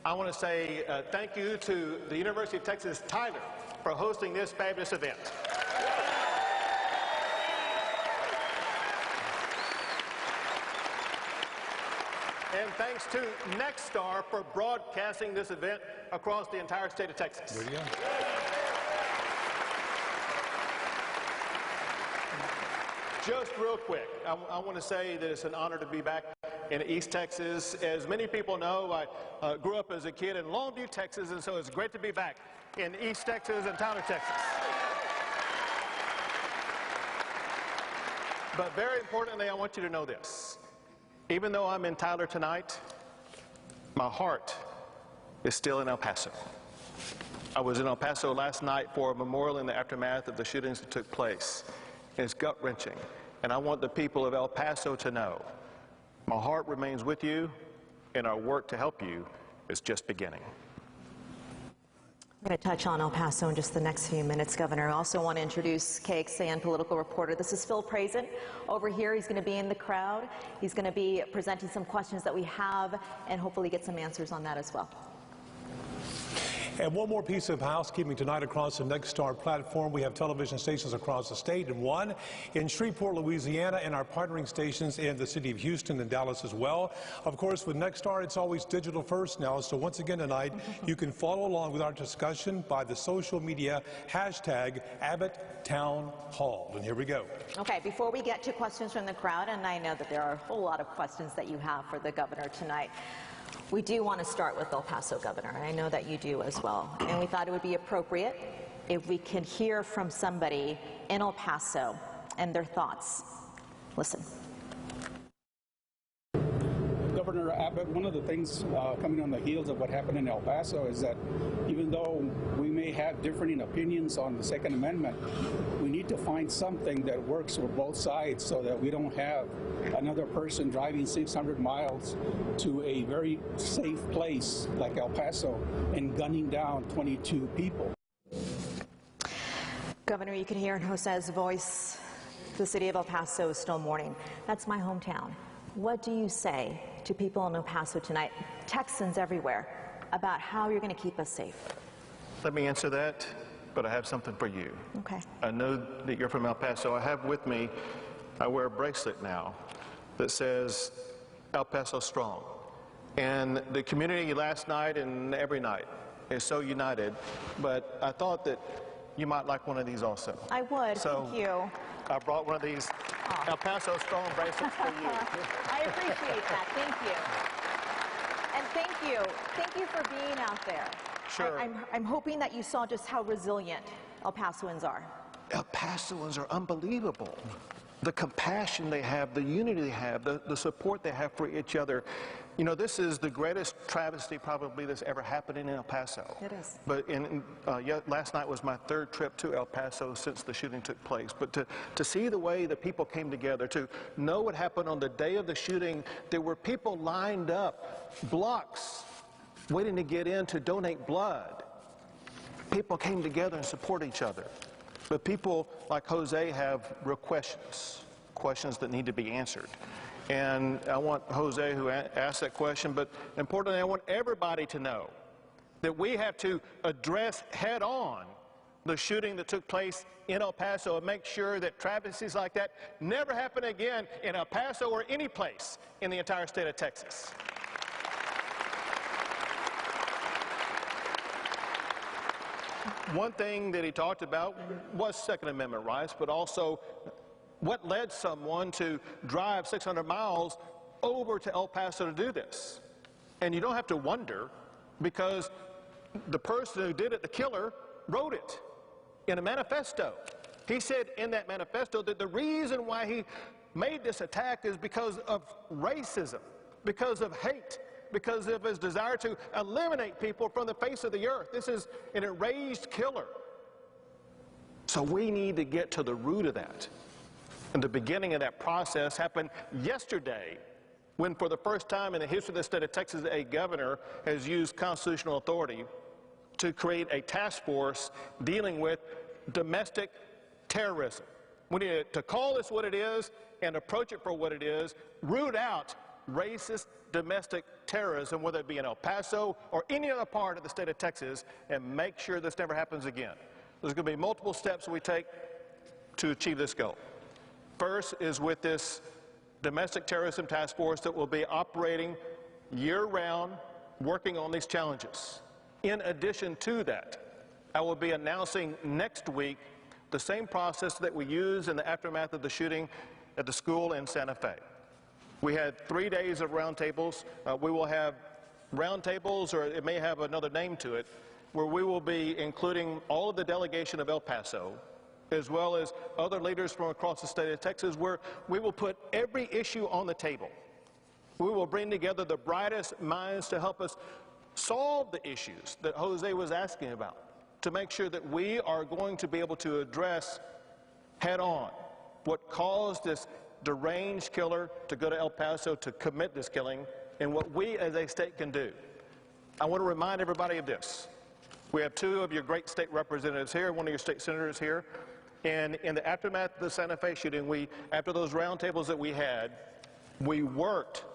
I want to say thank you to the University of Texas Tyler for hosting this fabulous event. And thanks to Nexstar for broadcasting this event across the entire state of Texas. There you go. Just real quick, I want to say that it's an honor to be back in East Texas. As many people know, I grew up as a kid in Longview, Texas, and so it's great to be back in East Texas and Tyler, Texas. But very importantly, I want you to know this. Even though I'm in Tyler tonight, my heart is still in El Paso. I was in El Paso last night for a memorial in the aftermath of the shootings that took place. It's gut-wrenching, and I want the people of El Paso to know my heart remains with you, and our work to help you is just beginning. I'm going to touch on El Paso in just the next few minutes, Governor. I also want to introduce KXAN political reporter. This is Phil Prazen over here. He's going to be in the crowd. He's going to be presenting some questions that we have and hopefully get some answers on that as well. And one more piece of housekeeping tonight across the Nexstar platform. We have television stations across the state, and one in Shreveport, Louisiana, and our partnering stations in the city of Houston and Dallas as well. Of course, with Nexstar, it's always digital first now. So once again tonight, you can follow along with our discussion by the social media hashtag Abbott Town Hall. And here we go. Okay, before we get to questions from the crowd, and I know that there are a whole lot of questions that you have for the governor tonight, we do want to start with El Paso, Governor, and I know that you do as well. And we thought it would be appropriate if we could hear from somebody in El Paso and their thoughts. Listen. Governor Abbott, one of the things coming on the heels of what happened in El Paso is that even though we may have differing opinions on the Second Amendment, we need to find something that works for both sides so that we don't have another person driving 600 miles to a very safe place like El Paso and gunning down 22 people. Governor, you can hear in Jose's voice, the city of El Paso is still mourning. That's my hometown. What do you say to people in El Paso tonight, Texans everywhere, about how you're going to keep us safe? Let me answer that, but I have something for you. Okay. I know that you're from El Paso. I have with me, I wear a bracelet now that says El Paso Strong. And the community last night and every night is so united, but I thought that you might like one of these also. I would, thank you. I brought one of these El Paso Strong bracelets for you. I appreciate that, thank you. And thank you. Thank you for being out there. Sure. I'm hoping that you saw just how resilient El Pasoans are. El Pasoans are unbelievable. The compassion they have, the unity they have, the support they have for each other. You know, this is the greatest travesty probably that's ever happened in El Paso. It is. But last night was my third trip to El Paso since the shooting took place. But to see the way the people came together, to know what happened on the day of the shooting, there were people lined up, blocks, waiting to get in to donate blood. People came together and support each other. But people like Jose have real questions that need to be answered. And I want Jose, who asked that question, but importantly, I want everybody to know that we have to address head-on the shooting that took place in El Paso and make sure that travesties like that never happen again in El Paso or any place in the entire state of Texas. One thing that he talked about was Second Amendment rights, but also what led someone to drive 600 miles over to El Paso to do this. And you don't have to wonder, because the person who did it, the killer, wrote it in a manifesto. He said in that manifesto that the reason why he made this attack is because of racism, because of hate, because of his desire to eliminate people from the face of the earth. This is an enraged killer. So we need to get to the root of that. And the beginning of that process happened yesterday, when for the first time in the history of the state of Texas, a governor has used constitutional authority to create a task force dealing with domestic terrorism. We need to call this what it is and approach it for what it is, root out racist domestic terrorism, whether it be in El Paso or any other part of the state of Texas, and make sure this never happens again. There's going to be multiple steps we take to achieve this goal. First is with this domestic terrorism task force that will be operating year-round, working on these challenges. In addition to that, I will be announcing next week the same process that we used in the aftermath of the shooting at the school in Santa Fe. We had 3 days of roundtables. We will have roundtables, or it may have another name to it, where we will be including all of the delegation of El Paso, as well as other leaders from across the state of Texas, where we will put every issue on the table. We will bring together the brightest minds to help us solve the issues that Jose was asking about, to make sure that we are going to be able to address head-on what caused this deranged killer to go to El Paso to commit this killing, and what we as a state can do. I want to remind everybody of this. We have 2 of your great state representatives here, 1 of your state senators here, and in the aftermath of the Santa Fe shooting, after those roundtables that we had, we worked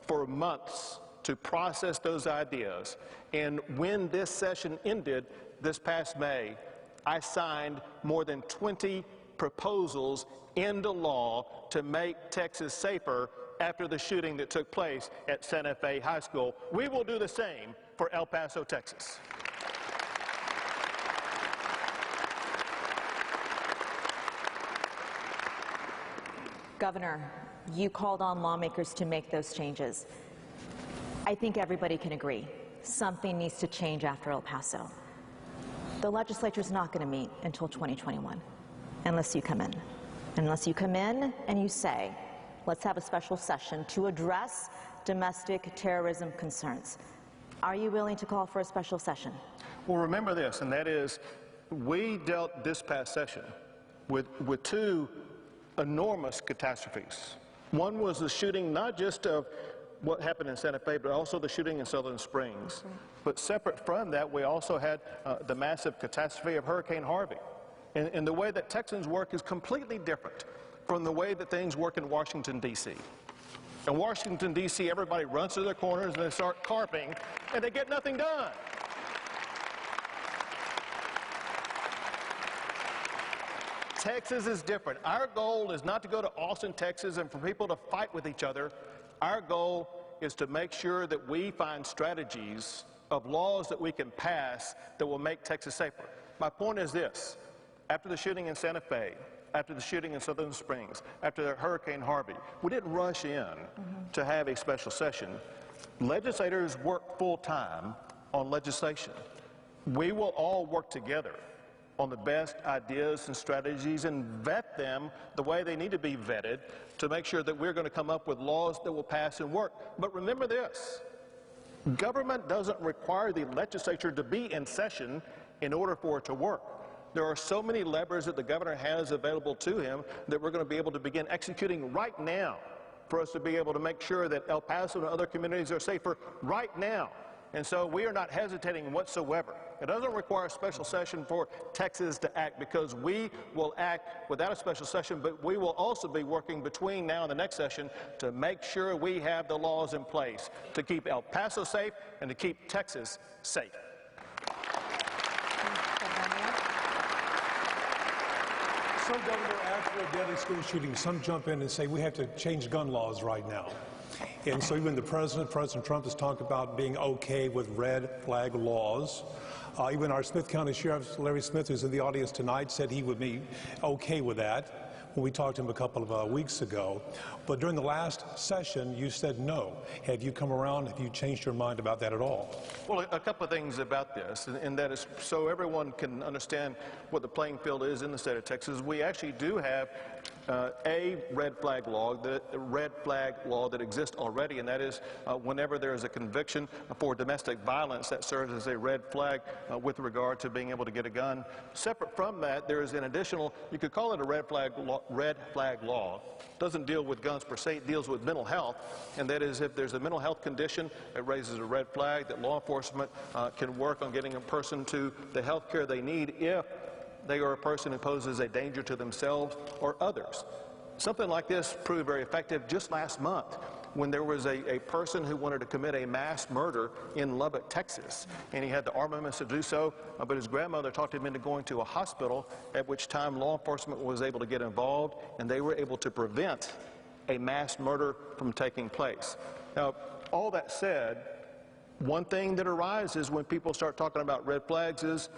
for months to process those ideas, and when this session ended this past May, I signed more than 20 proposals into law to make Texas safer after the shooting that took place at Santa Fe High School. We will do the same for El Paso, Texas. Governor, you called on lawmakers to make those changes. I think everybody can agree. Something needs to change after El Paso. The legislature is not going to meet until 2021, unless you come in. Unless you come in and you say, let's have a special session to address domestic terrorism concerns. Are you willing to call for a special session? Well, remember this, and that is, we dealt this past session with 2 enormous catastrophes. One was the shooting not just of what happened in Santa Fe, but also the shooting in Southern Springs. But separate from that, we also had the massive catastrophe of Hurricane Harvey. And the way that Texans work is completely different from the way that things work in Washington, D.C. In Washington, D.C., everybody runs to their corners and they start carping, and they get nothing done. Texas is different. Our goal is not to go to Austin, Texas, and for people to fight with each other. Our goal is to make sure that we find strategies of laws that we can pass that will make Texas safer. My point is this. After the shooting in Santa Fe, after the shooting in Southern Springs, after Hurricane Harvey, we didn't rush in to have a special session. Legislators work full-time on legislation. We will all work together on the best ideas and strategies and vet them the way they need to be vetted to make sure that we're going to come up with laws that will pass and work. But remember this, government doesn't require the legislature to be in session in order for it to work. There are so many levers that the governor has available to him that we're going to be able to begin executing right now for us to be able to make sure that El Paso and other communities are safer right now. And so we are not hesitating whatsoever. It doesn't require a special session for Texas to act, because we will act without a special session, but we will also be working between now and the next session to make sure we have the laws in place to keep El Paso safe and to keep Texas safe. So, Governor, after a deadly school shooting, some jump in and say we have to change gun laws right now. And so even President Trump has talked about being okay with red flag laws. Even our Smith County Sheriff, Larry Smith, who's in the audience tonight, said he would be okay with that when we talked to him a couple of weeks ago. But during the last session, you said no. Have you come around? Have you changed your mind about that at all? Well, a couple of things about this, and that is so everyone can understand what the playing field is in the state of Texas. We actually do have a red flag law that exists already, and that is whenever there is a conviction for domestic violence, that serves as a red flag with regard to being able to get a gun. Separate from that, there is an additional, you could call it a red flag law. Doesn't deal with guns per se, it deals with mental health, and that is if there's a mental health condition, it raises a red flag that law enforcement can work on getting a person to the health care they need if they are a person who poses a danger to themselves or others. Something like this proved very effective just last month when there was a person who wanted to commit a mass murder in Lubbock, Texas, and he had the armaments to do so, but his grandmother talked him into going to a hospital, at which time law enforcement was able to get involved, and they were able to prevent a mass murder from taking place. Now, all that said, one thing that arises when people start talking about red flags is,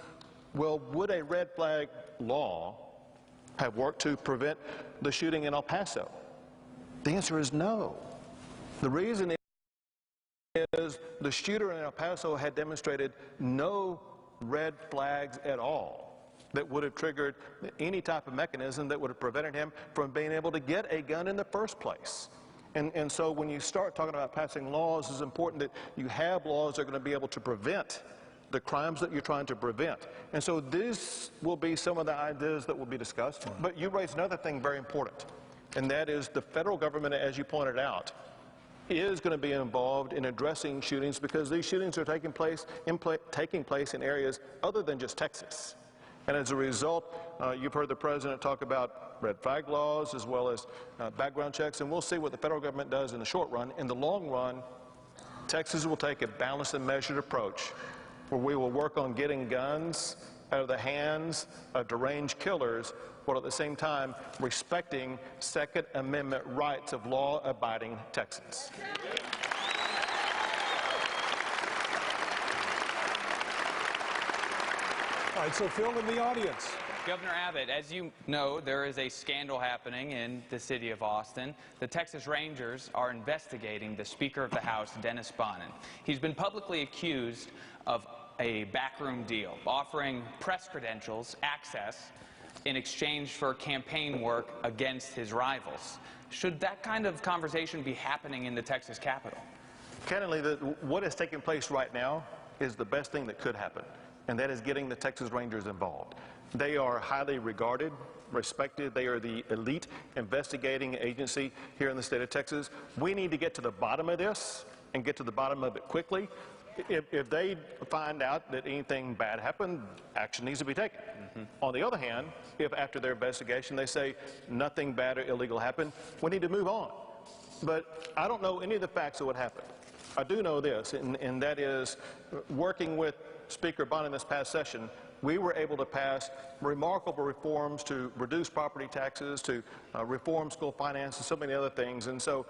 well, would a red flag law have worked to prevent the shooting in El Paso? The answer is no. The reason is the shooter in El Paso had demonstrated no red flags at all that would have triggered any type of mechanism that would have prevented him from being able to get a gun in the first place. And so when you start talking about passing laws, it's important that you have laws that are going to be able to prevent the crimes that you're trying to prevent. And so this will be some of the ideas that will be discussed. But you raised another thing very important, and that is the federal government, as you pointed out, is going to be involved in addressing shootings, because these shootings are taking place in areas other than just Texas. And as a result, you've heard the president talk about red flag laws as well as background checks, and we'll see what the federal government does in the short run. In the long run, Texas will take a balanced and measured approach where we will work on getting guns out of the hands of deranged killers, while at the same time respecting Second Amendment rights of law-abiding Texans. All right, so Phil in the audience. Governor Abbott, as you know, there is a scandal happening in the city of Austin. The Texas Rangers are investigating the Speaker of the House, Dennis Bonnen. He's been publicly accused of a backroom deal, offering press credentials access in exchange for campaign work against his rivals. Should that kind of conversation be happening in the Texas Capitol? Candidly, what is taking place right now is the best thing that could happen, and that is getting the Texas Rangers involved. They are highly regarded, respected. They are the elite investigating agency here in the state of Texas. We need to get to the bottom of this and get to the bottom of it quickly. If they find out that anything bad happened, action needs to be taken. On the other hand, if after their investigation they say nothing bad or illegal happened, we need to move on. But I don't know any of the facts of what happened. I do know this, and that is, working with Speaker Bonnen this past session, we were able to pass remarkable reforms to reduce property taxes, to reform school finance, and so many other things. And so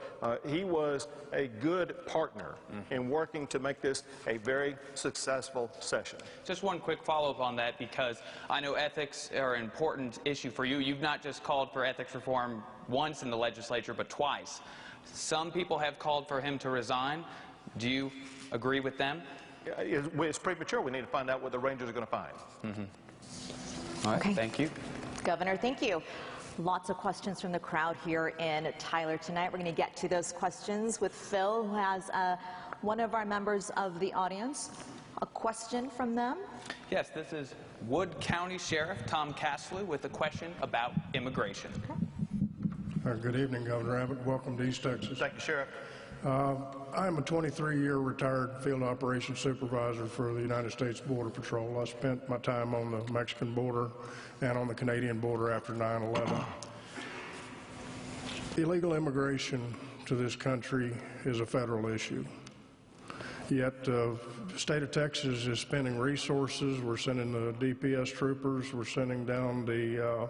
he was a good partner in working to make this a very successful session. Just one quick follow-up on that, because I know ethics are an important issue for you. You've not just called for ethics reform once in the legislature, but twice. Some people have called for him to resign. Do you agree with them? It's premature. We need to find out what the Rangers are going to find. All right, Okay. thank you. Governor, thank you. Lots of questions from the crowd here in Tyler tonight. We're going to get to those questions with Phil, who has one of our members of the audience. A question from them? Yes, this is Wood County Sheriff Tom Caslew with a question about immigration. Good evening, Governor Abbott. Welcome to East Texas. Thank you, Sheriff. I'm a 23-year retired field operations supervisor for the United States Border Patrol. I spent my time on the Mexican border and on the Canadian border after 9/11. Illegal immigration to this country is a federal issue. Yet the state of Texas is spending resources. We're sending the DPS troopers. We're sending down the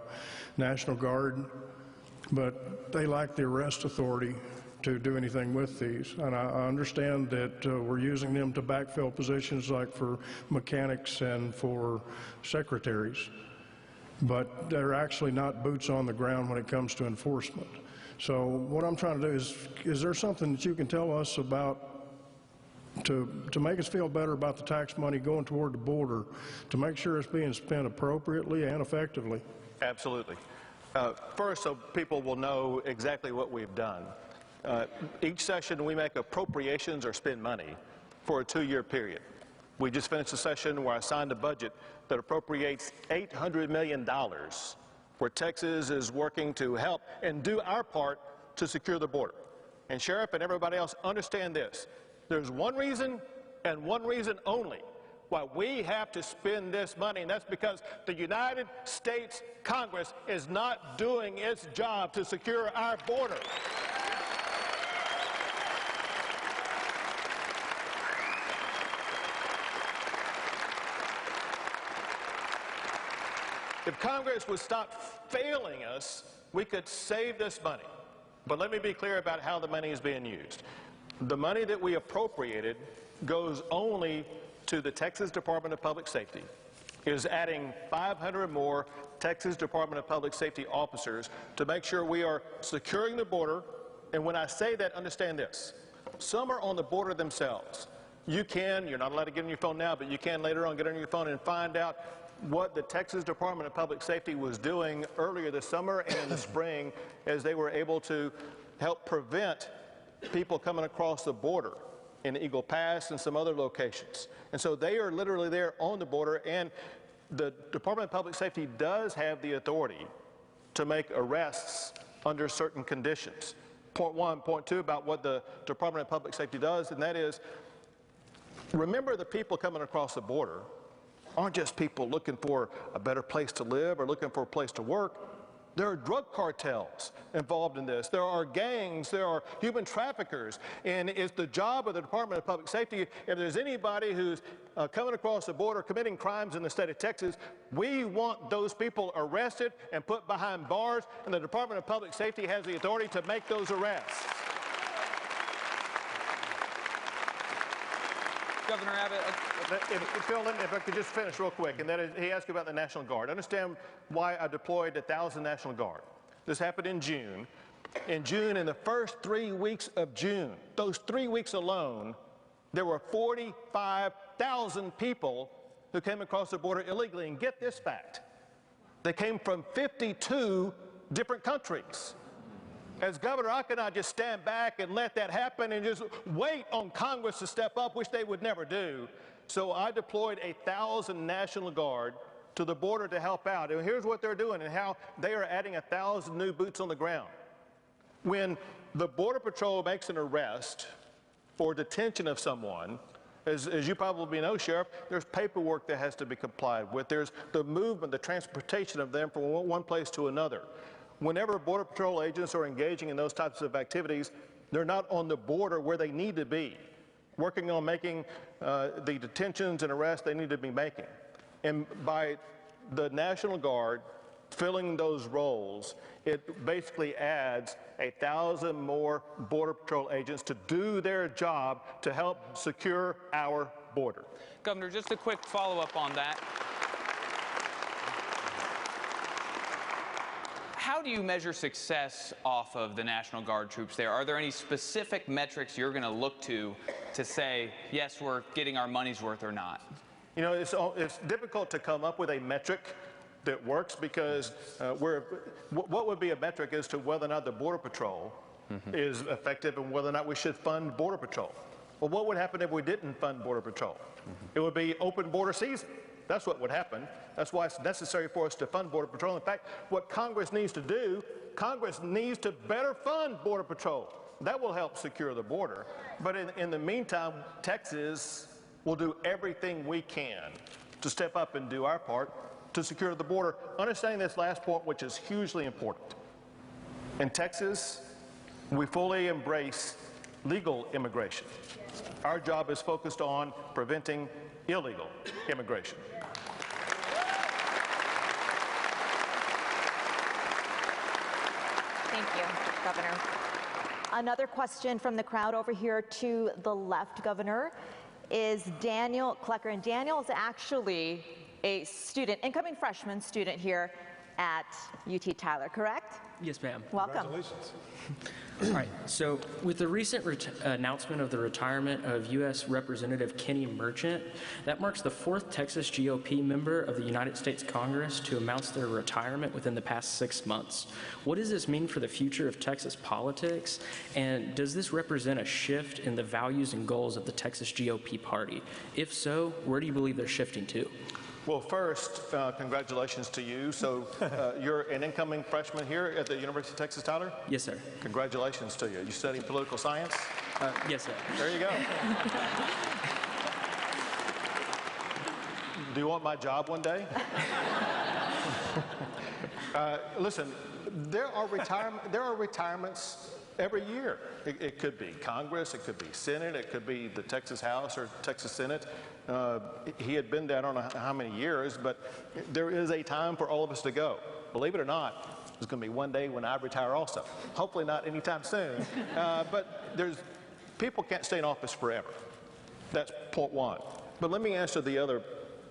National Guard. But they lack the arrest authority to do anything with these. And I understand that we're using them to backfill positions like for mechanics and for secretaries. But they're actually not boots on the ground when it comes to enforcement. So what I'm trying to do is there something that you can tell us about to make us feel better about the tax money going toward the border, to make sure it's being spent appropriately and effectively? Absolutely. First, so people will know exactly what we've done. Each session we make appropriations or spend money for a 2-year period. We just finished a session where I signed a budget that appropriates $800 million, where Texas is working to help and do our part to secure the border. And Sheriff and everybody else, understand this. There's one reason and one reason only why we have to spend this money, and that's because the United States Congress is not doing its job to secure our border. If Congress would stop failing us, we could save this money. But let me be clear about how the money is being used. The money that we appropriated goes only to the Texas Department of Public Safety. It is adding 500 more Texas Department of Public Safety officers to make sure we are securing the border. And when I say that, understand this. Some are on the border themselves. You're not allowed to get on your phone now, but you can later on get on your phone and find out what the Texas Department of Public Safety was doing earlier this summer and in the spring as they were able to help prevent people coming across the border in Eagle Pass and some other locations. And so they are literally there on the border, and the Department of Public Safety does have the authority to make arrests under certain conditions. Point one. Point two about what the Department of Public Safety does, and that is, remember, the people coming across the border aren't just people looking for a better place to live or looking for a place to work. There are drug cartels involved in this. There are gangs. There are human traffickers. And it's the job of the Department of Public Safety, if there's anybody who's coming across the border committing crimes in the state of Texas, we want those people arrested and put behind bars, and the Department of Public Safety has the authority to make those arrests. Governor Abbott, If I could just finish real quick, and that is, he asked about the National Guard. Understand why I deployed 1,000 National Guard. This happened in June. In June, in the first 3 weeks of June, those 3 weeks alone, there were 45,000 people who came across the border illegally. And get this fact, they came from 52 different countries. As governor, I cannot just stand back and let that happen and just wait on Congress to step up, which they would never do. So I deployed 1,000 National Guard to the border to help out. And here's what they're doing and how they are adding 1,000 new boots on the ground. When the Border Patrol makes an arrest or detention of someone, as you probably know, Sheriff, there's paperwork that has to be complied with. There's the movement, the transportation of them from one place to another. Whenever Border Patrol agents are engaging in those types of activities, they're not on the border where they need to be, working on making the detentions and arrests they need to be making. And by the National Guard filling those roles, it basically adds 1,000 more Border Patrol agents to do their job to help secure our border. Governor, just a quick follow-up on that. How do you measure success off of the National Guard troops there? Are there any specific metrics you're going to look to say, yes, we're getting our money's worth or not? You know, it's difficult to come up with a metric that works because what would be a metric as to whether or not the Border Patrol is effective and whether or not we should fund Border Patrol. Well, what would happen if we didn't fund Border Patrol? It would be open border season. That's what would happen. That's why it's necessary for us to fund Border Patrol. In fact, what Congress needs to do, Congress needs to better fund Border Patrol. That will help secure the border. But in the meantime, Texas will do everything we can to step up and do our part to secure the border. Understanding this last point, which is hugely important. In Texas, we fully embrace legal immigration. Our job is focused on preventing illegal immigration. Thank you, Governor. Another question from the crowd over here to the left, Governor, is Daniel Klecker. And Daniel is actually a student, incoming freshman student here at UT Tyler, correct? Yes, ma'am. Welcome. Congratulations. All right, so with the recent announcement of the retirement of U.S. Representative Kenny Merchant, that marks the 4th Texas GOP member of the United States Congress to announce their retirement within the past 6 months. What does this mean for the future of Texas politics, and does this represent a shift in the values and goals of the Texas GOP party? If so, where do you believe they're shifting to? Well, first, congratulations to you. So you're an incoming freshman here at the University of Texas, Tyler? Yes, sir. Congratulations to you. You studying political science? Yes, sir. There you go. Do you want my job one day? Listen, there are retirements every year. It could be Congress, it could be Senate, it could be the Texas House or Texas Senate. He had been there I don't know how many years, but there is a time for all of us to go. Believe it or not, there's going to be one day when I retire also. Hopefully not anytime soon. But people can't stay in office forever. That's point one. But let me answer the other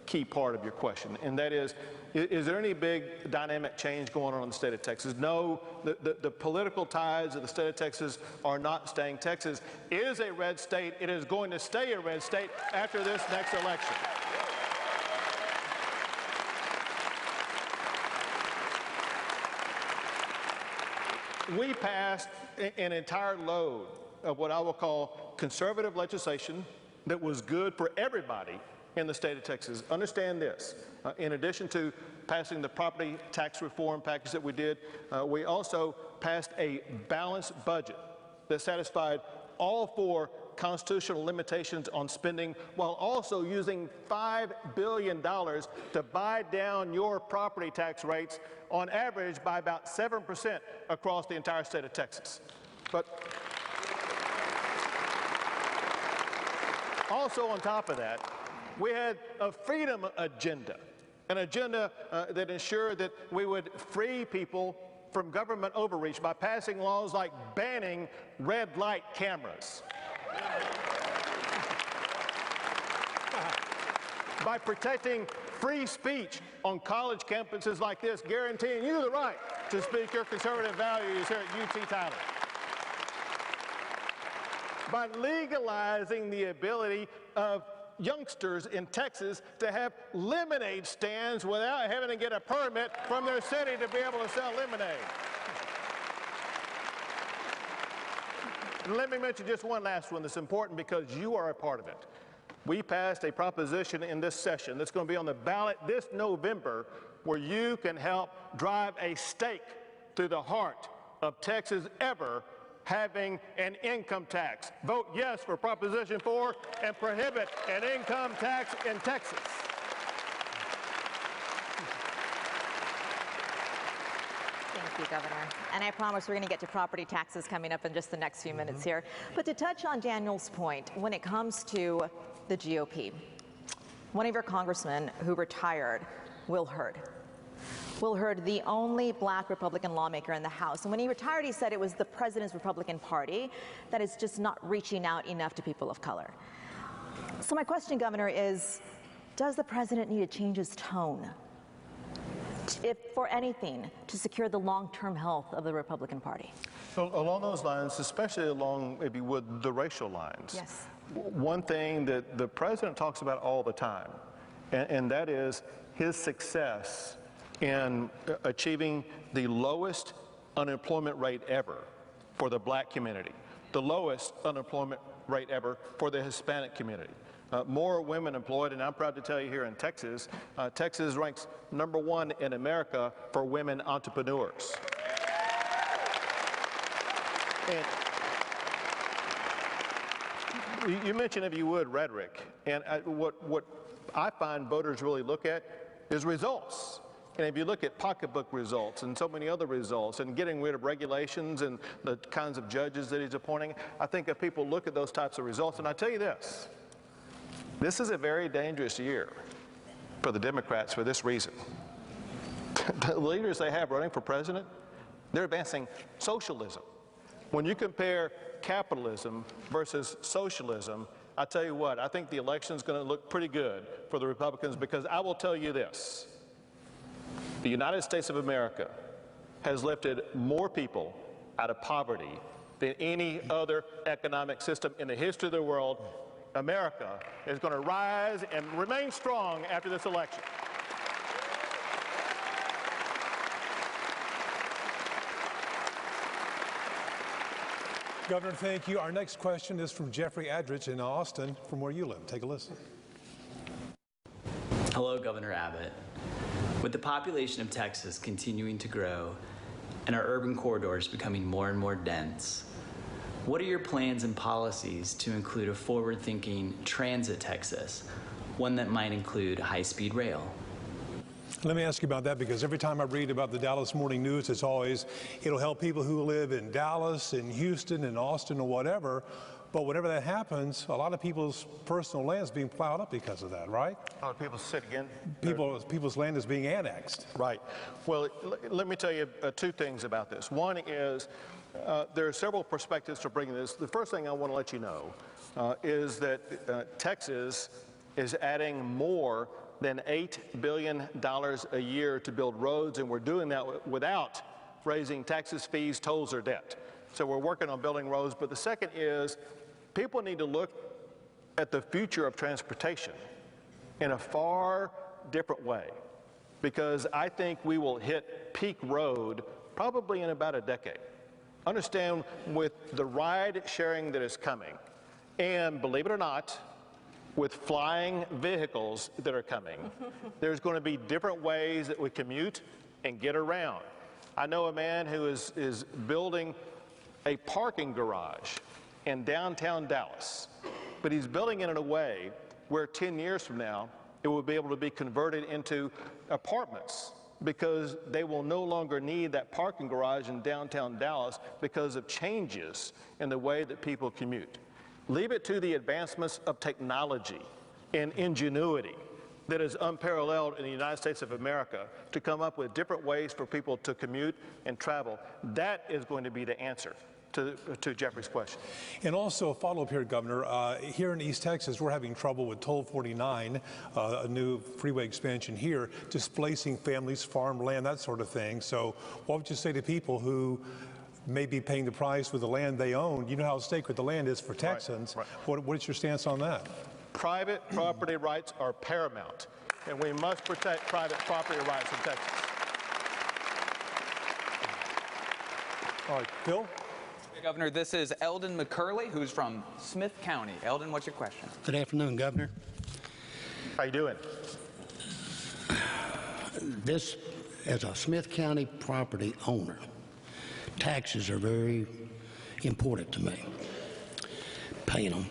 key part of your question, and that is there any big dynamic change going on in the state of Texas? No, the political tides of the state of Texas are not staying. Texas is a red state. It is going to stay a red state after this next election. We passed an entire load of what I will call conservative legislation that was good for everybody in the state of Texas. Understand this, in addition to passing the property tax reform package that we did, we also passed a balanced budget that satisfied all 4 constitutional limitations on spending while also using $5 billion to buy down your property tax rates on average by about 7% across the entire state of Texas. But also on top of that, we had a freedom agenda, an agenda that ensured that we would free people from government overreach by passing laws like banning red light cameras, by protecting free speech on college campuses like this, guaranteeing you the right to speak your conservative values here at UT Tyler, by legalizing the ability of youngsters in Texas to have lemonade stands without having to get a permit from their city to be able to sell lemonade. And let me mention just one last one that's important because you are a part of it. We passed a proposition in this session that's going to be on the ballot this November where you can help drive a stake through the heart of Texas ever having an income tax. Vote yes for Proposition 4 and prohibit an income tax in Texas. Thank you, Governor. And I promise we're going to get to property taxes coming up in just the next few minutes here. But to touch on Daniel's point, when it comes to the GOP, one of your congressmen who retired, Will Hurd, the only black Republican lawmaker in the House. And when he retired, he said it was the president's Republican Party that is just not reaching out enough to people of color. So my question, Governor, is does the president need to change his tone, if for anything, to secure the long-term health of the Republican Party? So along those lines, especially along, if you would, the racial lines. Yes. One thing that the president talks about all the time, and that is his success in achieving the lowest unemployment rate ever for the black community, the lowest unemployment rate ever for the Hispanic community. More women employed, and I'm proud to tell you here in Texas, Texas ranks #1 in America for women entrepreneurs. And you mentioned, if you would, rhetoric, and what I find voters really look at is results. And if you look at pocketbook results and so many other results and getting rid of regulations and the kinds of judges that he's appointing, I think if people look at those types of results, and I tell you this is a very dangerous year for the Democrats for this reason. The leaders they have running for president, they're advancing socialism. When you compare capitalism versus socialism, I tell you what, I think the election is going to look pretty good for the Republicans, because I will tell you this. The United States of America has lifted more people out of poverty than any other economic system in the history of the world. America is going to rise and remain strong after this election. Governor, thank you. Our next question is from Jeffrey Adrich in Austin, from where you live. Take a listen. Hello, Governor Abbott. With the population of Texas continuing to grow and our urban corridors becoming more and more dense, what are your plans and policies to include a forward-thinking transit Texas, one that might include high-speed rail? Let me ask you about that, because every time I read about the Dallas Morning News, it's always, it'll help people who live in Dallas, in Houston, in Austin, or whatever. But whenever that happens, a lot of people's personal land is being plowed up because of that, right? A lot of people sit again. People's land is being annexed. Right. Well, let me tell you two things about this. One is there are several perspectives to bringing this. The first thing I want to let you know is that Texas is adding more than $8 billion a year to build roads, and we're doing that without raising taxes, fees, tolls, or debt. So we're working on building roads. But the second is people need to look at the future of transportation in a far different way, because I think we will hit peak road probably in about a decade. Understand, with the ride sharing that is coming, and believe it or not, with flying vehicles that are coming, there's going to be different ways that we commute and get around. I know a man who is building a parking garage in downtown Dallas, but he's building it in a way where 10 years from now, it will be able to be converted into apartments, because they will no longer need that parking garage in downtown Dallas because of changes in the way that people commute. Leave it to the advancements of technology and ingenuity that is unparalleled in the United States of America to come up with different ways for people to commute and travel. That is going to be the answer to Jeffrey's question. And also a follow-up here, Governor. Here in East Texas, we're having trouble with Toll 49, a new freeway expansion here, displacing families, farmland, that sort of thing. So what would you say to people who may be paying the price with the land they own? You know how sacred the land is for Texans. Right. What is your stance on that? Private property rights are paramount, and we must protect private property rights in Texas. All right, Bill? Governor, this is Eldon McCurley, who's from Smith County. Eldon, what's your question? Good afternoon, Governor. How you doing? This, as a Smith County property owner, taxes are very important to me. Paying them.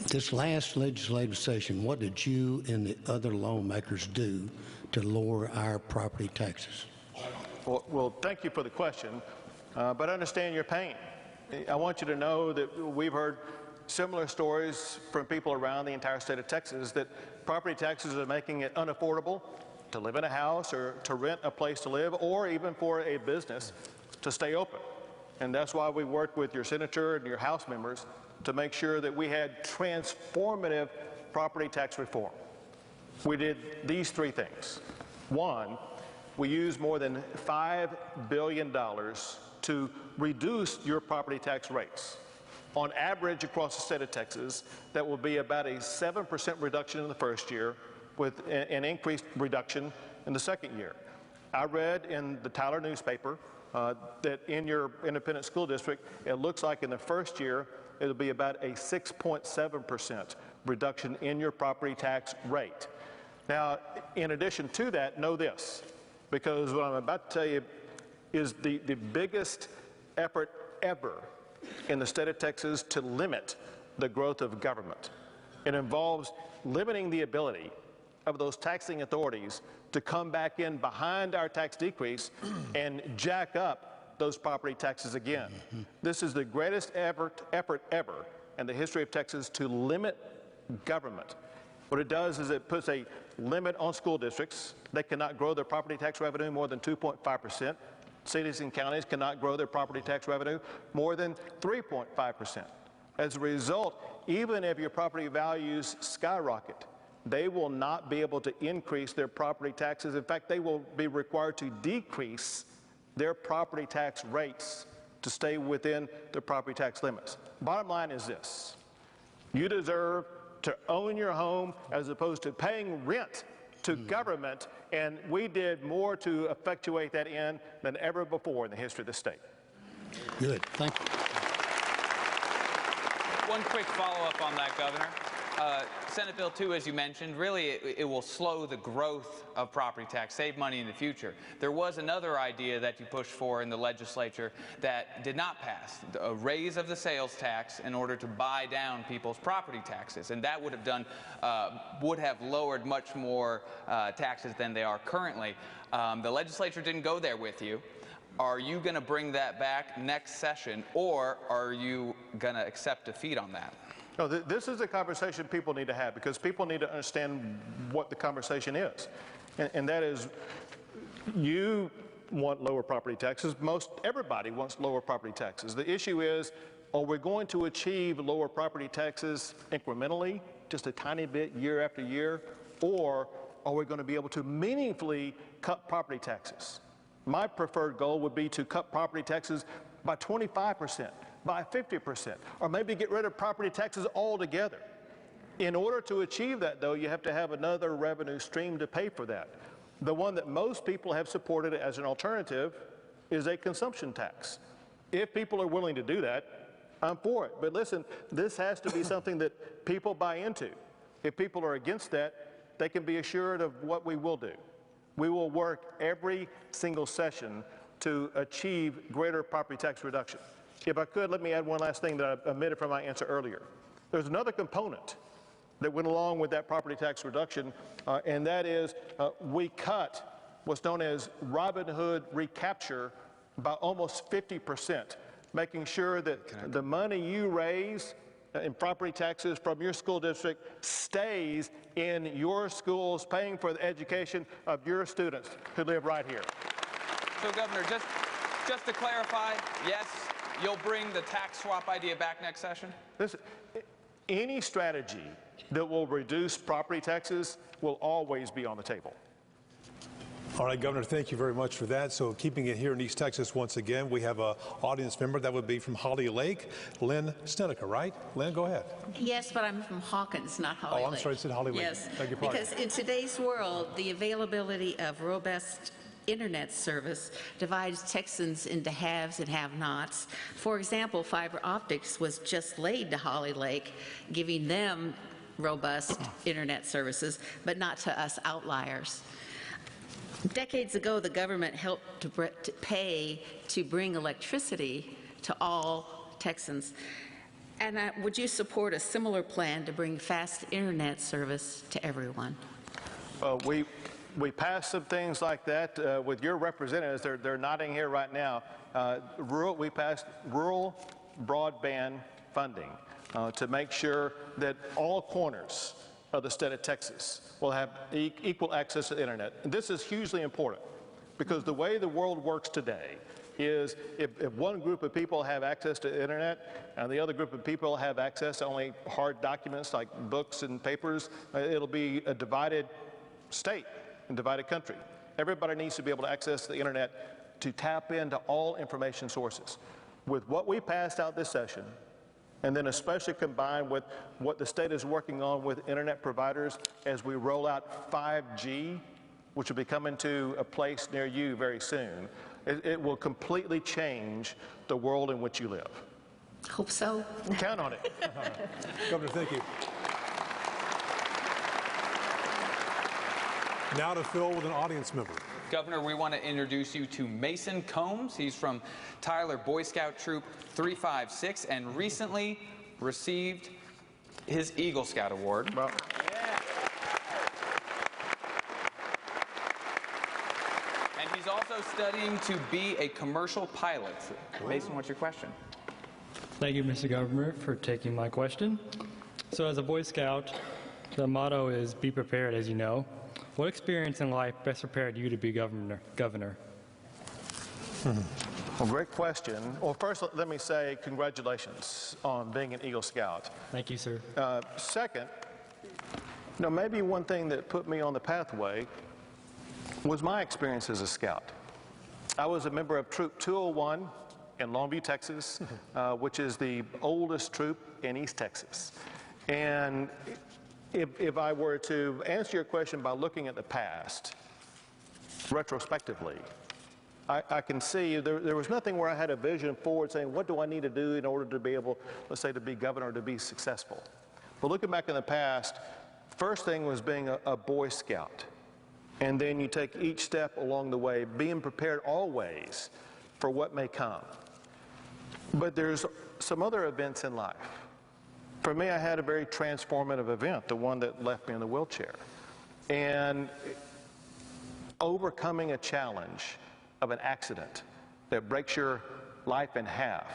This last legislative session, what did you and the other lawmakers do to lower our property taxes? Well, thank you for the question, but I understand your pain. I want you to know that we've heard similar stories from people around the entire state of Texas that property taxes are making it unaffordable to live in a house or to rent a place to live, or even for a business to stay open. And that's why we worked with your senator and your House members to make sure that we had transformative property tax reform. We did these three things. One, we used more than $5 billion to reduce your property tax rates. On average, across the state of Texas, that will be about a 7% reduction in the first year, with an increased reduction in the second year. I read in the Tyler newspaper that in your independent school district, it looks like in the first year, it'll be about a 6.7% reduction in your property tax rate. Now, in addition to that, know this, because what I'm about to tell you is the biggest effort ever in the state of Texas to limit the growth of government. It involves limiting the ability of those taxing authorities to come back in behind our tax decrease and jack up those property taxes again. This is the greatest effort ever in the history of Texas to limit government. What it does is it puts a limit on school districts. They cannot grow their property tax revenue more than 2.5%. Cities and counties cannot grow their property tax revenue more than 3.5%. As a result, even if your property values skyrocket, they will not be able to increase their property taxes. In fact, they will be required to decrease their property tax rates to stay within the property tax limits. Bottom line is this: you deserve to own your home as opposed to paying rent to government, and we did more to effectuate that end than ever before in the history of the state. Good, thank you. One quick follow-up on that, Governor. Senate Bill 2, as you mentioned, really it will slow the growth of property tax, save money in the future. There was another idea that you pushed for in the legislature that did not pass, a raise of the sales tax in order to buy down people's property taxes, and that would have lowered much more taxes than they are currently. The legislature didn't go there with you. Are you going to bring that back next session, or are you going to accept defeat on that? No, this is a conversation people need to have, because people need to understand what the conversation is. And that is, you want lower property taxes. Most everybody wants lower property taxes. The issue is, are we going to achieve lower property taxes incrementally, just a tiny bit year after year, or are we going to be able to meaningfully cut property taxes? My preferred goal would be to cut property taxes by 25%, by 50%, or maybe get rid of property taxes altogether. In order to achieve that, though, you have to have another revenue stream to pay for that. The one that most people have supported as an alternative is a consumption tax. If people are willing to do that, I'm for it. But listen, this has to be something that people buy into. If people are against that, they can be assured of what we will do. We will work every single session to achieve greater property tax reduction. If I could, let me add one last thing that I omitted from my answer earlier. There's another component that went along with that property tax reduction, and that is we cut what's known as Robin Hood recapture by almost 50%, making sure that the money you raise in property taxes from your school district stays in your schools, paying for the education of your students who live right here. So, Governor, just to clarify, yes, you'll bring the tax swap idea back next session? Listen, any strategy that will reduce property taxes will always be on the table. All right, Governor, thank you very much for that. So keeping it here in East Texas once again, we have an audience member. That would be from Holly Lake, Lynn Snedeker, right? Lynn, go ahead. Yes, but I'm from Hawkins, not Holly Lake. Oh, I'm sorry, I said Holly Lake. Yes, Beg your pardon. because in today's world, the availability of robust internet service divides Texans into haves and have-nots. For example, fiber optics was just laid to Holly Lake, giving them robust internet services, but not to us outliers. Decades ago, the government helped to pay to bring electricity to all Texans. And would you support a similar plan to bring fast internet service to everyone? We passed some things like that with your representatives. They're nodding here right now. We passed rural broadband funding to make sure that all corners of the state of Texas will have equal access to the internet. And this is hugely important, because the way the world works today is if one group of people have access to the internet and the other group of people have access to only hard documents like books and papers, it'll be a divided state and divided country. Everybody needs to be able to access the internet to tap into all information sources. With what we passed out this session, and then especially combined with what the state is working on with internet providers as we roll out 5G, which will be coming to a place near you very soon, it will completely change the world in which you live. Hope so. Count on it. Governor, thank you. Now to Phil with an audience member. Governor, we want to introduce you to Mason Combs. He's from Tyler Boy Scout Troop 356 and recently received his Eagle Scout Award. Well, and he's also studying to be a commercial pilot. Mason, what's your question? Thank you, Mr. Governor, for taking my question. So as a Boy Scout, the motto is be prepared, as you know. What experience in life best prepared you to be governor? Well, great question. Well, first, let me say congratulations on being an Eagle Scout. Thank you, sir. Second, maybe one thing that put me on the pathway was my experience as a scout. I was a member of Troop 201 in Longview, Texas, which is the oldest troop in East Texas. And if I were to answer your question by looking at the past, retrospectively, I can see there was nothing where I had a vision forward saying, what do I need to do in order to be able, let's say, to be governor, to be successful. Well, looking back in the past, first thing was being a Boy Scout. And then you take each step along the way, being prepared always for what may come. But there's some other events in life. For me, I had a very transformative event, the one that left me in the wheelchair. And overcoming a challenge of an accident that breaks your life in half,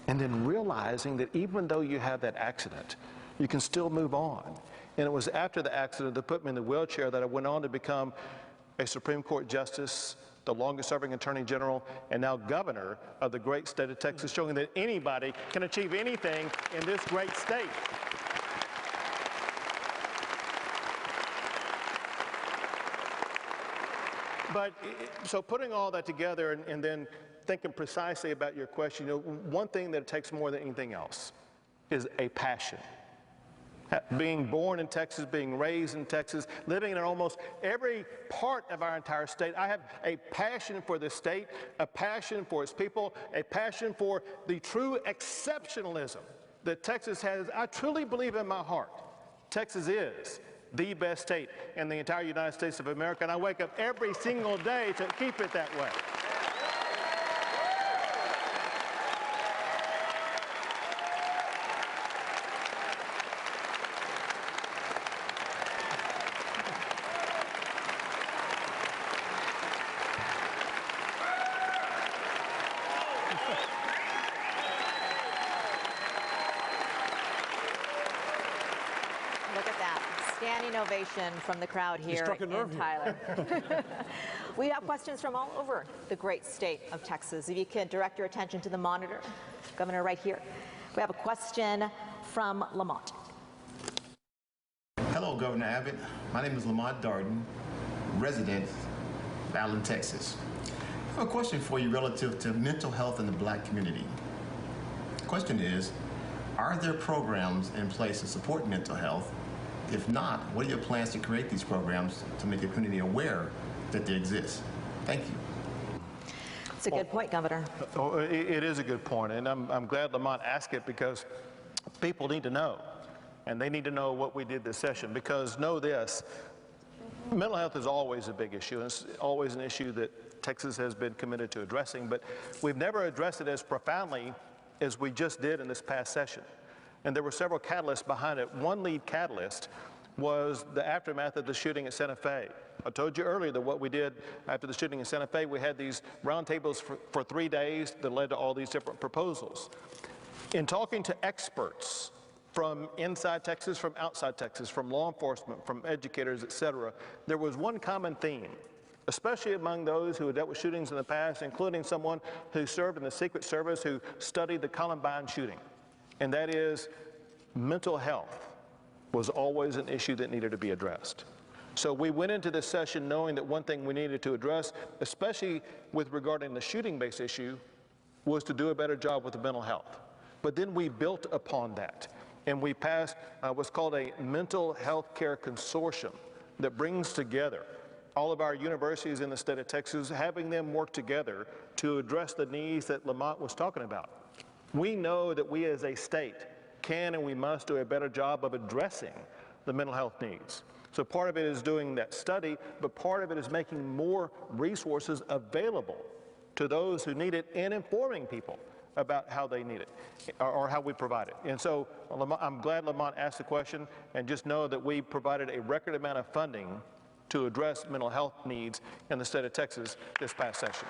and then realizing that even though you have that accident, you can still move on. And it was after the accident that put me in the wheelchair that I went on to become a Supreme Court Justice, the longest-serving Attorney General, and now Governor of the great state of Texas, showing that anybody can achieve anything in this great state. But so putting all that together and then thinking precisely about your question, you know, one thing that it takes more than anything else is a passion. Being born in Texas, being raised in Texas, living in almost every part of our entire state, I have a passion for this state, a passion for its people, a passion for the true exceptionalism that Texas has. I truly believe in my heart, Texas is the best state in the entire United States of America, and I wake up every single day to keep it that way. Look at that. Standing ovation from the crowd here in Tyler. We have questions from all over the great state of Texas. If you could direct your attention to the monitor, Governor, right here. We have a question from Lamont. Hello, Governor Abbott. My name is Lamont Darden, resident of Allen, Texas. I have a question for you relative to mental health in the Black community. The question is, are there programs in place to support mental health? If not, what are your plans to create these programs to make the community aware that they exist? Thank you. It's a good point, Governor. It is a good point, and I'm glad Lamont asked it because people need to know, and they need to know what we did this session, because know this, mental health is always a big issue, and it's always an issue that Texas has been committed to addressing, but we've never addressed it as profoundly as we just did in this past session. And there were several catalysts behind it. One lead catalyst was the aftermath of the shooting at Santa Fe. I told you earlier that what we did after the shooting in Santa Fe, we had these roundtables for 3 days that led to all these different proposals. In talking to experts from inside Texas, from outside Texas, from law enforcement, from educators, et cetera, there was one common theme, especially among those who had dealt with shootings in the past, including someone who served in the Secret Service who studied the Columbine shooting. And that is, mental health was always an issue that needed to be addressed. So we went into this session knowing that one thing we needed to address, especially with regarding the shooting-based issue, was to do a better job with the mental health. But then we built upon that, and we passed what's called a mental health care consortium that brings together all of our universities in the state of Texas, having them work together to address the needs that Lamont was talking about. We know that we as a state can and we must do a better job of addressing the mental health needs. So part of it is doing that study, but part of it is making more resources available to those who need it and informing people about how they need it or how we provide it. And so I'm glad Lamont asked the question, and just know that we provided a record amount of funding to address mental health needs in the state of Texas this past session.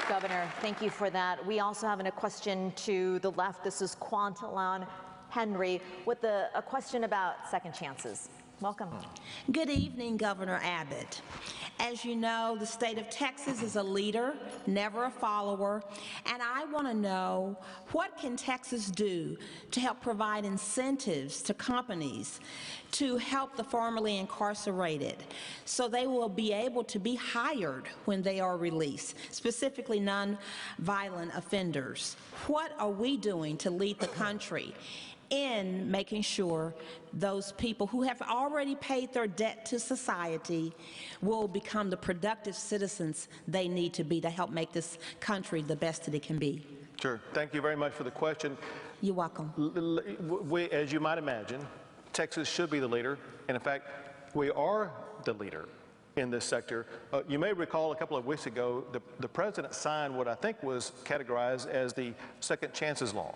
Governor, thank you for that. We also have a question to the left. This is Quantalon Henry with a question about second chances. Welcome. Good evening, Governor Abbott. As you know, the state of Texas is a leader, never a follower, and I want to know, what can Texas do to help provide incentives to companies to help the formerly incarcerated so they will be able to be hired when they are released, specifically non-violent offenders? What are we doing to lead the country in making sure those people who have already paid their debt to society will become the productive citizens they need to be to help make this country the best that it can be? Sure. Thank you very much for the question. You're welcome. We, as you might imagine, Texas should be the leader. And in fact, we are the leader in this sector. You may recall a couple of weeks ago, the president signed what I think was categorized as the Second Chances Law.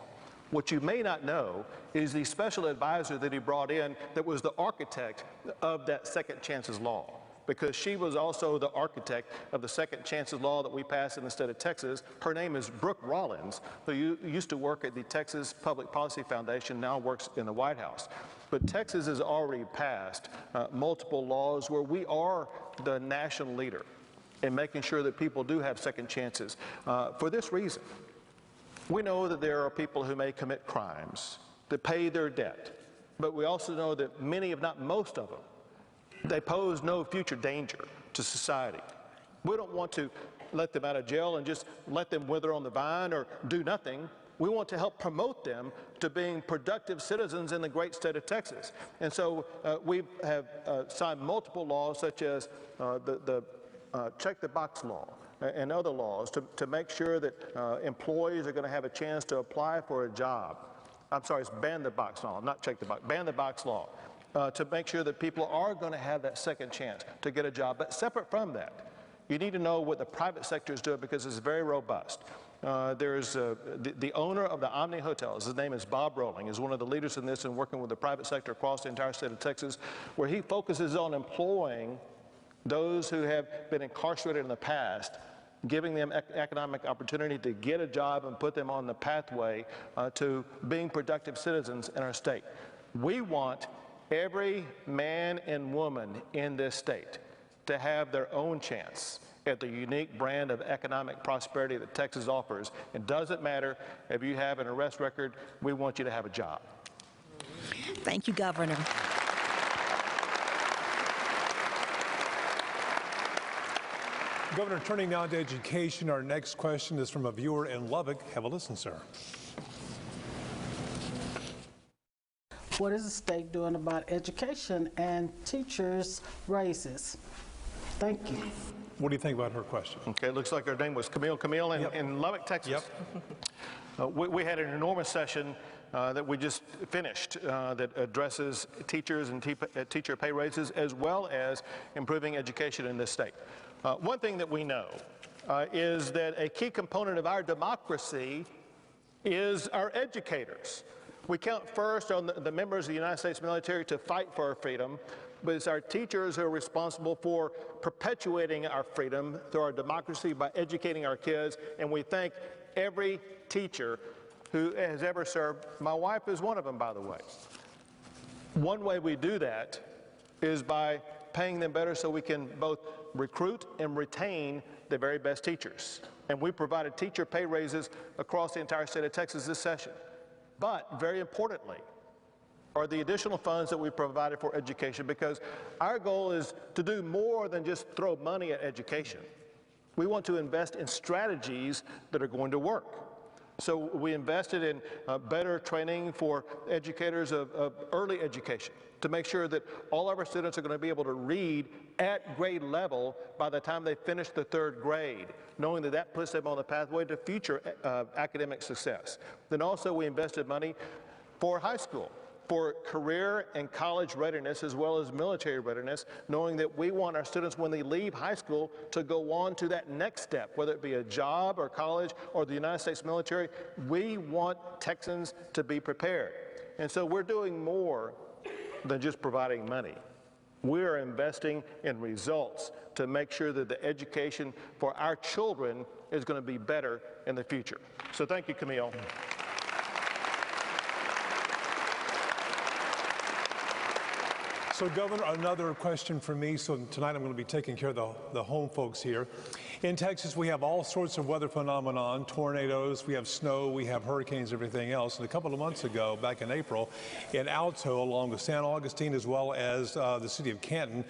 What you may not know is the special advisor that he brought in that was the architect of that Second Chances Law, because she was also the architect of the Second Chances Law that we passed in the state of Texas. Her name is Brooke Rollins, who used to work at the Texas Public Policy Foundation, now works in the White House. But Texas has already passed multiple laws where we are the national leader in making sure that people do have second chances. For this reason, we know that there are people who may commit crimes to pay their debt, but we also know that many, if not most of them, they pose no future danger to society. We don't want to let them out of jail and just let them wither on the vine or do nothing. We want to help promote them to being productive citizens in the great state of Texas. And so we have signed multiple laws, such as the check the box law and other laws to make sure that employees are going to have a chance to apply for a job. I'm sorry, it's ban the box law, not check the box, ban the box law. To make sure that people are going to have that second chance to get a job. But separate from that, you need to know what the private sector is doing, because it's very robust. There's the owner of the Omni Hotels, his name is Bob Rolling, is one of the leaders in this and working with the private sector across the entire state of Texas, where he focuses on employing those who have been incarcerated in the past, giving them economic opportunity to get a job and put them on the pathway to being productive citizens in our state. We want every man and woman in this state to have their own chance at the unique brand of economic prosperity that Texas offers. It doesn't matter if you have an arrest record, we want you to have a job. Thank you, Governor. Governor, turning now to education, our next question is from a viewer in Lubbock. Have a listen, sir. What is the state doing about education and teachers' raises? Thank you. What do you think about her question? Okay, it looks like her name was Camille in Lubbock, Texas. Yep. We had an enormous session that we just finished that addresses teachers and teacher pay raises, as well as improving education in this state. One thing that we know is that a key component of our democracy is our educators. We count first on the members of the United States military to fight for our freedom, but it's our teachers who are responsible for perpetuating our freedom through our democracy by educating our kids, and we thank every teacher who has ever served. My wife is one of them, by the way. One way we do that is by paying them better so we can both recruit and retain the very best teachers. And we provided teacher pay raises across the entire state of Texas this session. But very importantly are the additional funds that we provided for education, because our goal is to do more than just throw money at education. We want to invest in strategies that are going to work. So we invested in better training for educators of early education to make sure that all of our students are going to be able to read at grade level by the time they finish the third grade, knowing that that puts them on the pathway to future academic success. Then also we invested money for high school, for career and college readiness, as well as military readiness, knowing that we want our students, when they leave high school, to go on to that next step, whether it be a job or college or the United States military. We want Texans to be prepared. And so we're doing more than just providing money. We are investing in results to make sure that the education for our children is going to be better in the future. So thank you, Camille. So, Governor, another question from me. So tonight I'm going to be taking care of the home folks here. In Texas, we have all sorts of weather phenomenon, tornadoes, we have snow, we have hurricanes, everything else. And a couple of months ago, back in April, in Alto, along with San Augustine, as well as the city of Canton,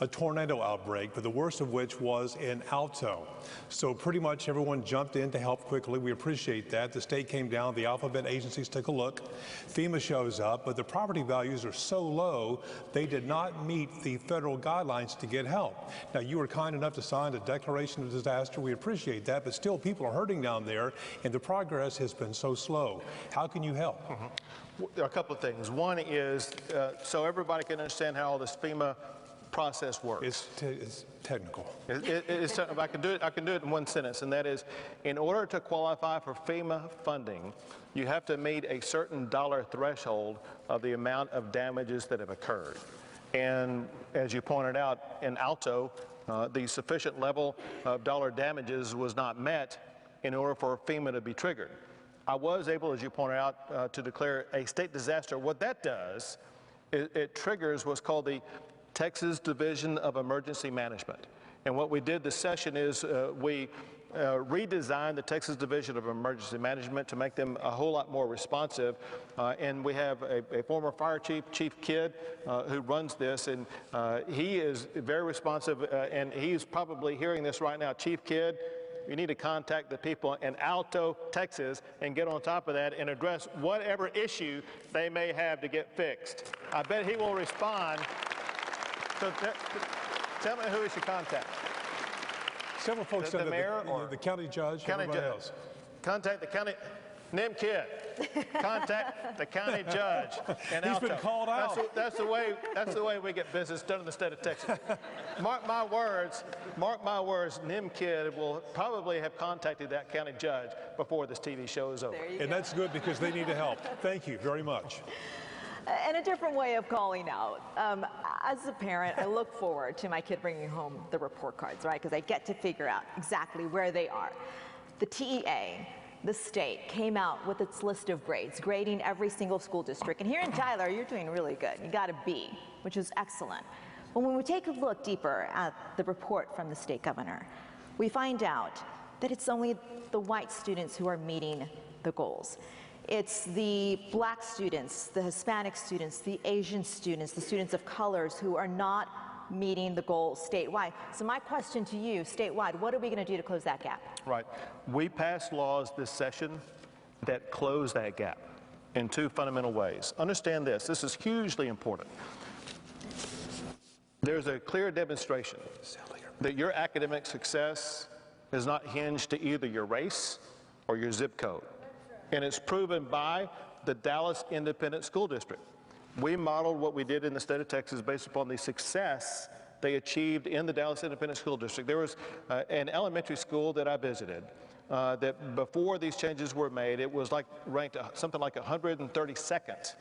a tornado outbreak, but the worst of which was in Alto. So pretty much everyone jumped in to help quickly. We appreciate that. The state came down, the alphabet agencies took a look. FEMA shows up, but the property values are so low, they did not meet the federal guidelines to get help. Now, you were kind enough to sign a declaration of disaster. We appreciate that, but still people are hurting down there, and the progress has been so slow. How can you help? There are a couple of things. One is, so everybody can understand how all this FEMA process works. It's technical. I can do it in one sentence, and that is, in order to qualify for FEMA funding, you have to meet a certain dollar threshold of the amount of damages that have occurred. And as you pointed out, in Alto, the sufficient level of dollar damages was not met in order for FEMA to be triggered. I was able, as you pointed out, to declare a state disaster. What that does, it triggers what's called the Texas Division of Emergency Management. And what we did this session is we redesigned the Texas Division of Emergency Management to make them a whole lot more responsive. And we have a former fire chief, Chief Kidd, who runs this, and he is very responsive, and he's probably hearing this right now. Chief Kidd, you need to contact the people in Alto, Texas, and get on top of that and address whatever issue they may have to get fixed. I bet he will respond. So tell me who we should contact. Several folks the mayor or the county judge, everybody else. Contact the county. Nim Kidd, contact the county judge in Alto. He's been called out. That's the way we get business done in the state of Texas. Mark my words, Nim Kidd will probably have contacted that county judge before this TV show is over. And that's good because they need to help. Thank you very much. And a different way of calling out. As a parent, I look forward to my kid bringing home the report cards, right? Because I get to figure out exactly where they are. The TEA, the state, came out with its list of grades, grading every single school district. And here in Tyler, you're doing really good. You got a B, which is excellent. But when we take a look deeper at the report from the state governor, we find out that it's only the white students who are meeting the goals. It's the black students, the Hispanic students, the Asian students, the students of colors who are not meeting the goal statewide. So my question to you, statewide, what are we going to do to close that gap? Right. We passed laws this session that close that gap in two fundamental ways. Understand this. This is hugely important. There's a clear demonstration that your academic success is not hinged to either your race or your zip code. And it's proven by the Dallas Independent School District. We modeled what we did in the state of Texas based upon the success they achieved in the Dallas Independent School District. There was an elementary school that I visited that before these changes were made, it was like ranked something like 132nd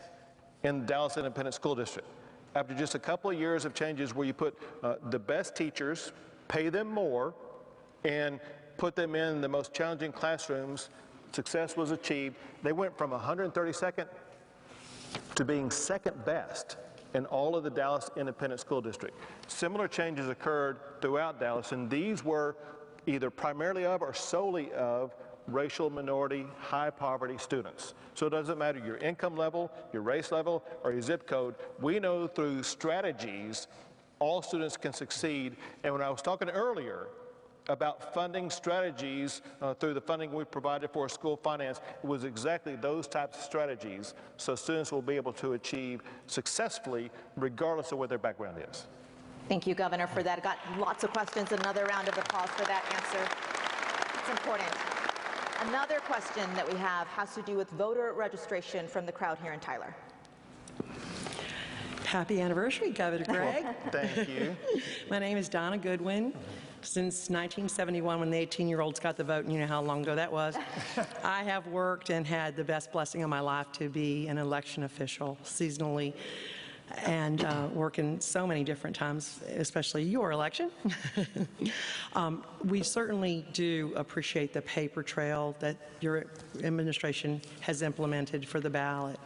in the Dallas Independent School District. After just a couple of years of changes where you put the best teachers, pay them more, and put them in the most challenging classrooms, success was achieved. They went from 132nd to being second best in all of the Dallas Independent School District. Similar changes occurred throughout Dallas, and these were either primarily of or solely of racial minority, high poverty students. So it doesn't matter your income level, your race level, or your zip code. We know through strategies all students can succeed. And when I was talking earlier about funding strategies through the funding we provided for school finance, it was exactly those types of strategies so students will be able to achieve successfully regardless of what their background is. Thank you, Governor, for that. Got lots of questions. Another round of applause for that answer. It's important. Another question that we have has to do with voter registration from the crowd here in Tyler. Happy anniversary, Governor Gregg. Thank you. My name is Donna Goodwin. Since 1971, when the 18-year-olds got the vote, and you know how long ago that was, I have worked and had the best blessing of my life to be an election official seasonally and work in so many different times, especially your election. We certainly do appreciate the paper trail that your administration has implemented for the ballot.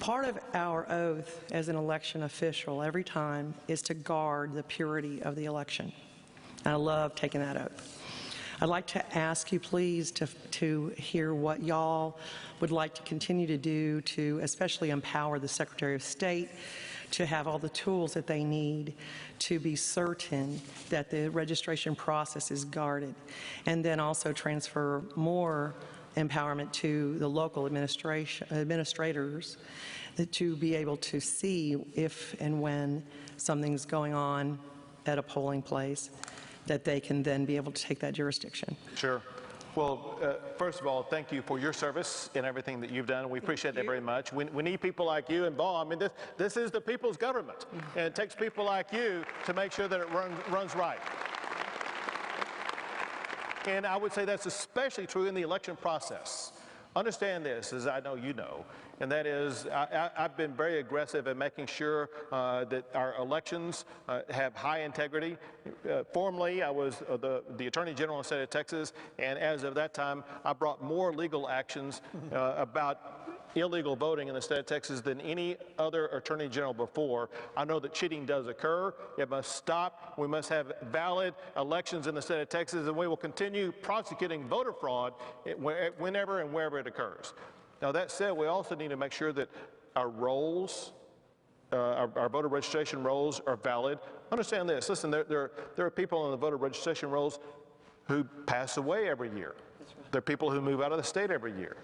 Part of our oath as an election official every time is to guard the purity of the election. I love taking that oath. I'd like to ask you, please, to hear what y'all would like to continue to do to especially empower the Secretary of State to have all the tools that they need to be certain that the registration process is guarded, and then also transfer more empowerment to the local administrators to be able to see if and when something's going on at a polling place, that they can then be able to take that jurisdiction. Sure. Well, first of all, thank you for your service and everything that you've done. We appreciate that very much. We need people like you involved. I mean, this is the people's government, and it takes people like you to make sure that it runs right. And I would say that's especially true in the election process. Understand this, as I know you know, and that is I've been very aggressive in making sure that our elections have high integrity. Formerly, I was the Attorney General in the state of Texas, and as of that time, I brought more legal actions about illegal voting in the state of Texas than any other Attorney General before. I know that cheating does occur. It must stop. We must have valid elections in the state of Texas, and we will continue prosecuting voter fraud whenever and wherever it occurs. Now, that said, we also need to make sure that our rolls, our voter registration rolls, are valid. Understand this. Listen, there are people on the voter registration rolls who pass away every year. There are people who move out of the state every year.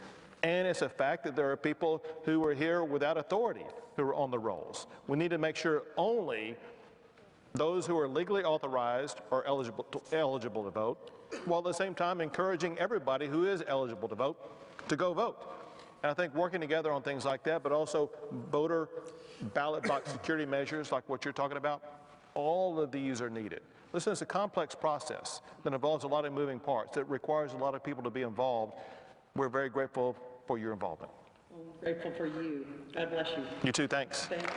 And it's a fact that there are people who are here without authority who are on the rolls. We need to make sure only those who are legally authorized are eligible to vote, while at the same time encouraging everybody who is eligible to vote to go vote. And I think working together on things like that, but also voter ballot box security measures like what you're talking about, all of these are needed. Listen, it's a complex process that involves a lot of moving parts, that requires a lot of people to be involved. We're very grateful for your involvement. Well, I'm grateful for you. God bless you. You too, thanks. Thank you.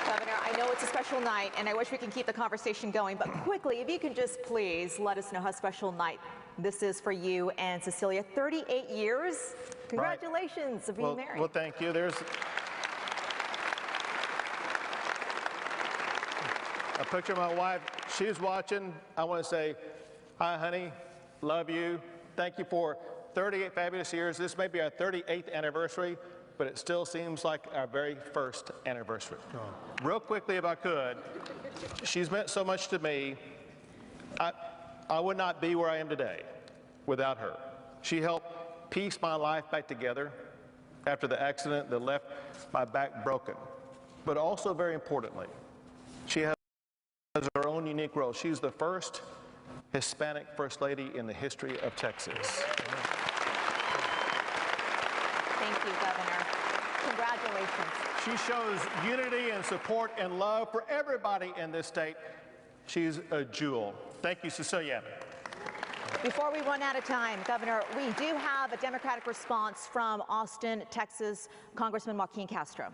Governor, I know it's a special night, and I wish we can keep the conversation going, but quickly, if you can just please let us know how special night this is for you and Cecilia. 38 years. Congratulations of being married. Well, thank you. There's a picture of my wife. She's watching. I want to say, hi, honey. Love you. Thank you for 38 fabulous years. This may be our 38th anniversary, but it still seems like our very first anniversary. Oh. Real quickly, if I could, she's meant so much to me. I would not be where I am today without her. She helped piece my life back together after the accident that left my back broken. But also, very importantly, she has her own unique role. She's the first Hispanic First Lady in the history of Texas. Thank you, Governor. Congratulations. She shows unity and support and love for everybody in this state. She's a jewel. Thank you, Cecilia. Before we run out of time, Governor, we do have a Democratic response from Austin, Texas, Congressman Joaquin Castro.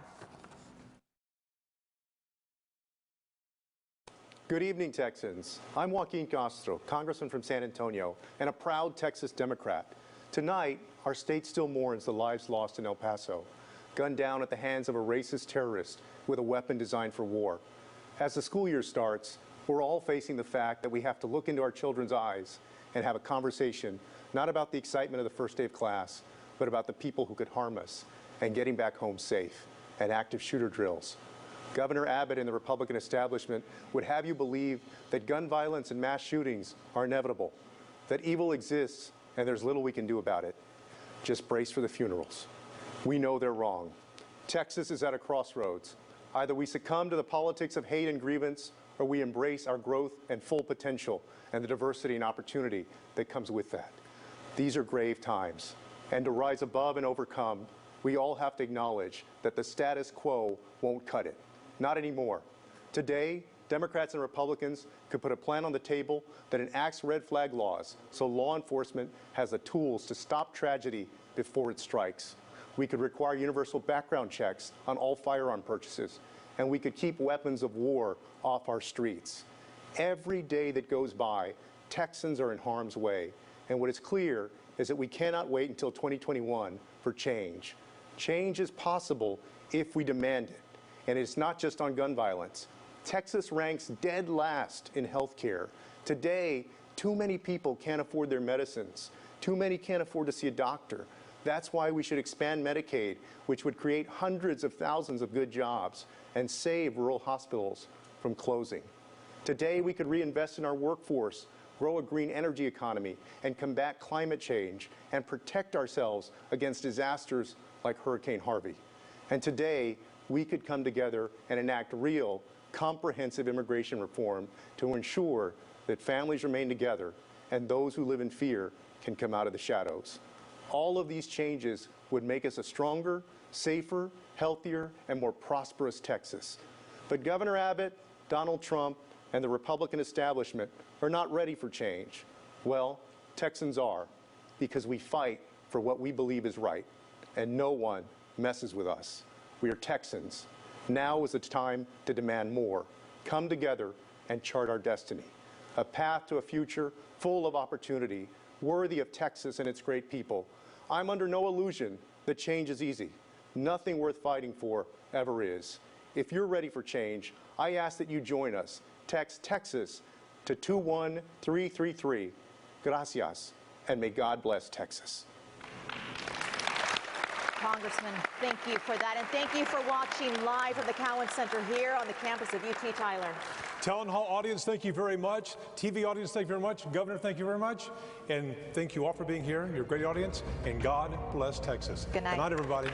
Good evening, Texans. I'm Joaquin Castro, Congressman from San Antonio, and a proud Texas Democrat. Tonight, our state still mourns the lives lost in El Paso, gunned down at the hands of a racist terrorist with a weapon designed for war. As the school year starts, we're all facing the fact that we have to look into our children's eyes and have a conversation, not about the excitement of the first day of class, but about the people who could harm us and getting back home safe, and active shooter drills. Governor Abbott and the Republican establishment would have you believe that gun violence and mass shootings are inevitable, that evil exists and there's little we can do about it. Just brace for the funerals. We know they're wrong. Texas is at a crossroads. Either we succumb to the politics of hate and grievance, or we embrace our growth and full potential and the diversity and opportunity that comes with that. These are grave times, and to rise above and overcome, we all have to acknowledge that the status quo won't cut it. Not anymore. Today, Democrats and Republicans could put a plan on the table that enacts red flag laws so law enforcement has the tools to stop tragedy before it strikes. We could require universal background checks on all firearm purchases, and we could keep weapons of war off our streets. Every day that goes by, Texans are in harm's way, and what is clear is that we cannot wait until 2021 for change. Change is possible if we demand it. And it's not just on gun violence. Texas ranks dead last in health care. Today, too many people can't afford their medicines. Too many can't afford to see a doctor. That's why we should expand Medicaid, which would create hundreds of thousands of good jobs and save rural hospitals from closing. Today, we could reinvest in our workforce, grow a green energy economy, and combat climate change, and protect ourselves against disasters like Hurricane Harvey. And today, we could come together and enact real, comprehensive immigration reform to ensure that families remain together and those who live in fear can come out of the shadows. All of these changes would make us a stronger, safer, healthier, and more prosperous Texas. But Governor Abbott, Donald Trump, and the Republican establishment are not ready for change. Well, Texans are, because we fight for what we believe is right, and no one messes with us. We are Texans. Now is the time to demand more, come together, and chart our destiny. A path to a future full of opportunity, worthy of Texas and its great people. I'm under no illusion that change is easy. Nothing worth fighting for ever is. If you're ready for change, I ask that you join us. Text Texas to 21333. Gracias, and may God bless Texas. Congressman, thank you for that, and thank you for watching live from the Cowan Center here on the campus of UT Tyler. Town Hall audience, thank you very much. TV audience, thank you very much. Governor, thank you very much. And thank you all for being here. You're a great audience, and God bless Texas. Good night. Good night, everybody.